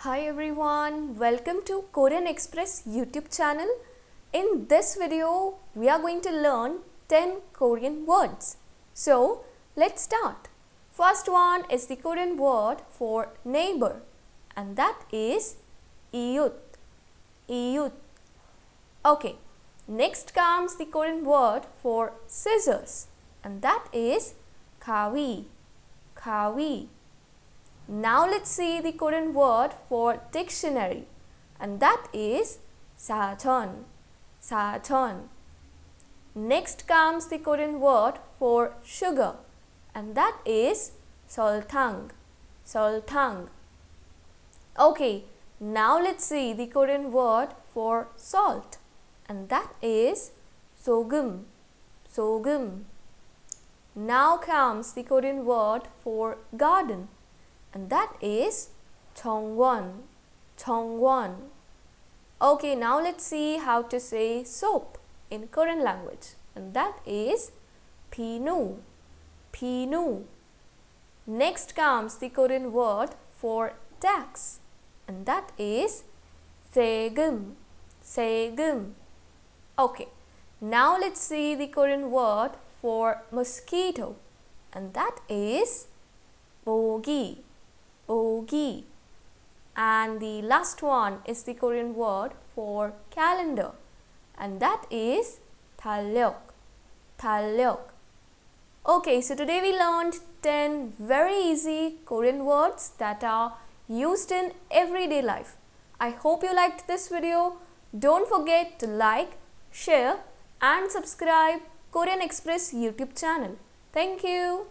Hi everyone, welcome to Korean Express YouTube channel. In this video, we are going to learn 10 Korean words. So, let's start. First one is the Korean word for neighbor, and that is 이웃. 이웃. Okay, next comes the Korean word for scissors, and that is 가위. 가위. Now let's see the Korean word for dictionary, and that is 사전. 사전. Next comes the Korean word for sugar, and that is 설탕. 설탕. Okay, now let's see the Korean word for salt, and that is 소금. 소금. Now comes the Korean word for garden, and that is 정원. 정원. Okay, now let's see how to say soap in Korean language, and that is 비누. 비누. Next comes the Korean word for tax, and that is 세금. 세금. Okay, now let's see the Korean word for mosquito, and that is 모기. 모기. And the last one is the Korean word for calendar, and that is 달력. 달력. Okay, so today we learned 10 very easy Korean words that are used in everyday life. I hope you liked this video. Don't forget to like, share and subscribe Korean Express YouTube channel. Thank you.